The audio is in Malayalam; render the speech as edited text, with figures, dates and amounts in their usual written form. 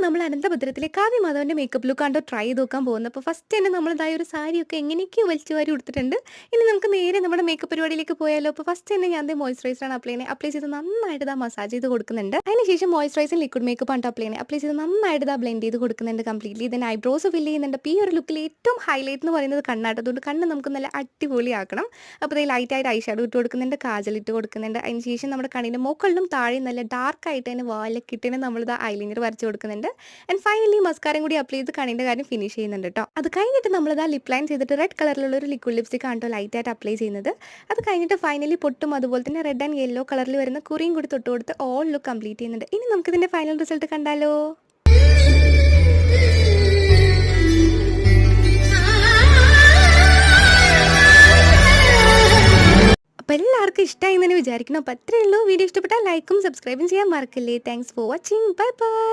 നമ്മൾ അനന്തഭദ്രത്തിലെ കാവ്യ മാധവന്റെ മേക്കപ്പ് ലുക്ക് കണ്ടോ ട്രൈ ചെയ്ത് നോക്കാൻ പോകുന്നത്. അപ്പോൾ ഫസ്റ്റ് തന്നെ നമ്മളിതായ ഒരു സാരിയൊക്കെ എങ്ങനെയൊക്കെയോ വലിച്ചു വാരി കൊടുത്തിട്ടുണ്ട്. ഇനി നമുക്ക് നേരെ നമ്മുടെ മേക്കപ്പ് പരിപാടിയിലേക്ക് പോയാലോ. അപ്പോൾ ഫസ്റ്റ് തന്നെ ഞാൻ മോയ്സ്ചറൈസറാണ് അപ്ലൈ ചെയ്ത് നന്നായിട്ട് മസാജ് ചെയ്ത് കൊടുക്കുന്നുണ്ട്. അതിനുശേഷം മോയ്സ്ചറൈസിങ് ലിക്വിഡ് മേക്കപ്പ് ആണ് അപ്ലൈ ചെയ്ത് നന്നായിട്ട് ബ്ലെൻഡ് ചെയ്ത് കൊടുക്കുന്നുണ്ട് കംപ്ലീറ്റ്ലി. ഇതിന് ഐബ്രോസ് ഫില്ല് ചെയ്യുന്നുണ്ട്. അപ്പോൾ ഈ ഒരു ലുക്കിൽ ഏറ്റവും ഹൈലൈറ്റ് എന്ന് പറയുന്നത് കണ്ണാട്ട്. അതുകൊണ്ട് കണ്ണ് നമുക്ക് നല്ല അടിപൊളിയാക്കണം. അപ്പോൾ ഇത് ലൈറ്റായിട്ട് ഐ ഷാഡോ ഇട്ട് കൊടുക്കുന്നുണ്ട്, കാജൽ ഇട്ട് കൊടുക്കുന്നുണ്ട്. അതിന് ശേഷം നമ്മുടെ കണ്ണിൻ്റെ മുകളിലും താഴെ നല്ല ഡാർക്കായിട്ട് തന്നെ വാലക്കിട്ടിന് നമ്മളിത് ഐലൈനർ വരച്ച് കൊടുക്കുന്നുണ്ട്. ആൻഡ് ഫൈനലി മസ്കാരം കൂടി അപ്ലൈ ചെയ്ത് കണ്ണിൻ്റെ കാര്യം ഫിനിഷ് ചെയ്യുന്നുണ്ട് കേട്ടോ. അത് കഴിഞ്ഞിട്ട് നമ്മളിതാ ലിപ് ലൈൻ ചെയ്തിട്ട് റെഡ് കളറിലുള്ള ഒരു ലിക്വിഡ് ലിപ്സ്റ്റിക് ആണ് ലൈറ്റായിട്ട് അപ്ലൈ ചെയ്യുന്നത്. അത് കഴിഞ്ഞിട്ട് ഫൈനലി പൊട്ടും അതുപോലെ തന്നെ റെഡ് ആൻഡ് യെല്ലോ കളറിൽ വരുന്ന കുറിയും കൂടി തൊട്ട് കൊടുത്ത് ഓൾ ലുക്ക് കംപ്ലീറ്റ് ചെയ്യുന്നുണ്ട്. ഇനി നമുക്കിതിൻ്റെ ഫൈനൽ റിസൾട്ട് കണ്ടാലോ. അപ്പോൾ എല്ലാവർക്കും ഇഷ്ടമായി എന്ന് വിചാരിക്കണം. അപ്പോൾ അത്രയേ ഉള്ളൂ. വീഡിയോ ഇഷ്ടപ്പെട്ടാൽ ലൈക്കും സബ്സ്ക്രൈബും ചെയ്യാൻ മറക്കല്ലേ. Thanks for watching. Bye bye.